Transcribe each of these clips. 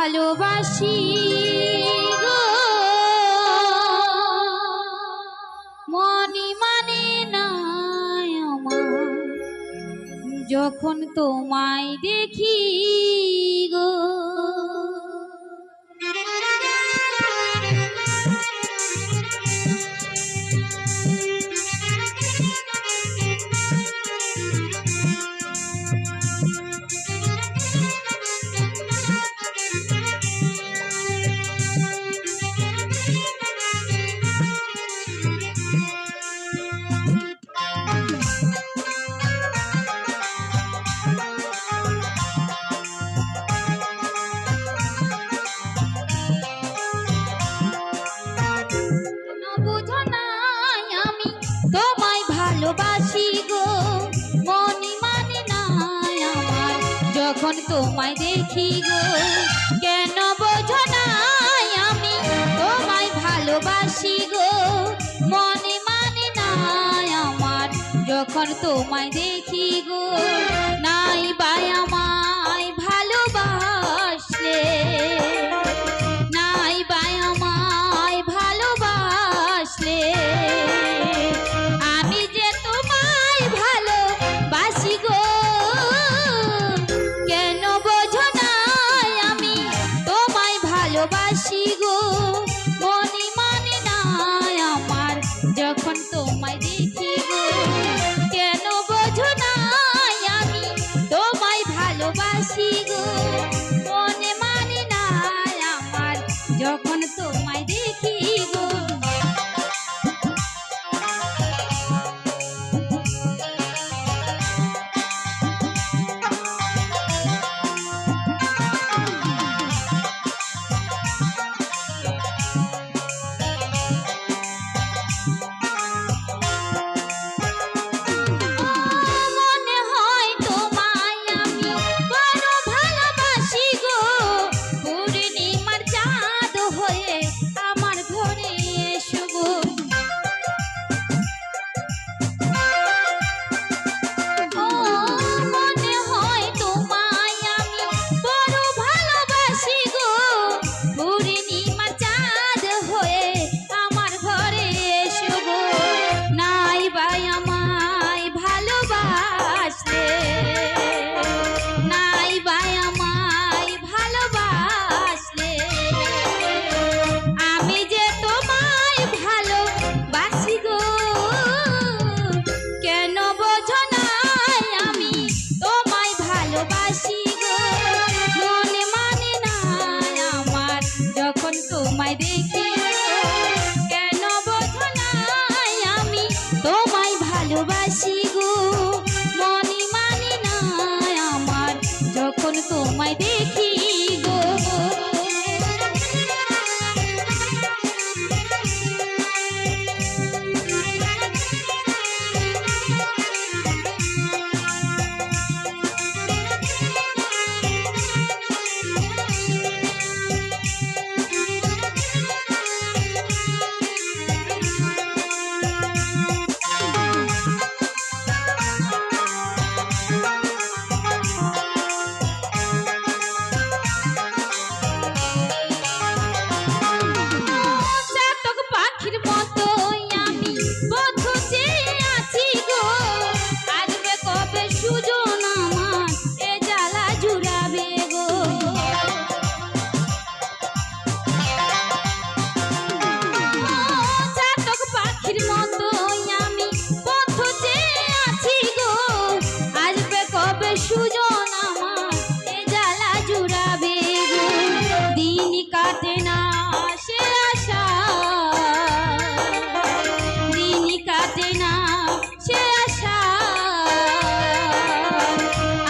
ভালোবাসি গো মনি মানে না আমার যখন তোমায় দেখি গো তোমায় ভালোবাসি গো মনি মানে না আমার যখন তোমায় দেখি গো কেন বোঝো না আমি তোমায় ভালোবাসি গো মনি মানে না আমার যখন তোমায় দেখি গো নাই বাই আমায় ভালোবাসলে নাই বাই আমায় ভালোবাসলে ভালোবাসি গো মনি মানে না আমার যখন তোমায় দেখি গো কেন বোঝো না আমি তোমায় ভালোবাসি গো মনে মানে না আমার যখন তোমায় দেখি গো তোমায় দেখি কেন বোঝো না আমি তোমায় ভালোবাসি গো মনি মানে না আমার যখন তোমায় দেখি গো সুজন আমার এ জ্বালা জুড়াবে গো দিন কাটে না সে আশা দিন কাটে না সে আশা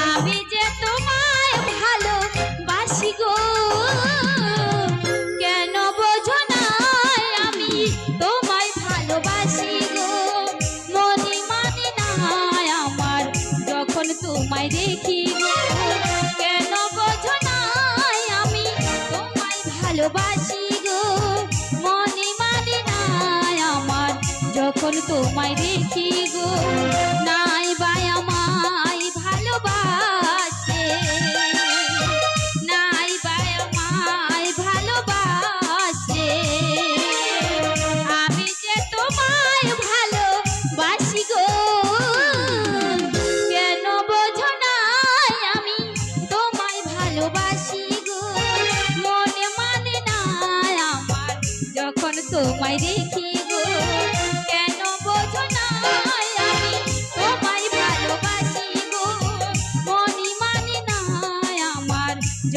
আমি যে তোমায় ভালোবাসি গো কেন বোঝো না আমি তোমায় ভালোবাসি গো মনি মানে না আমার যখন তোমায় দেখি গো কেন বোঝো না আমি তোমায় ভালোবাসি গো মনে মানে না আমার যখন তোমায় দেখি গো নাই বাই আমায় ভালোবাসে নাই বাই আমায়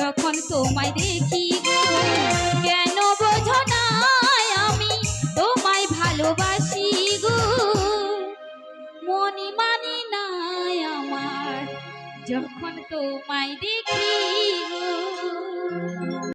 যখন তোমায় দেখি গো কেন বোঝো না আমি তোমায় ভালোবাসি গো মনি মানি নাই আমার যখন তোমায় দেখি গো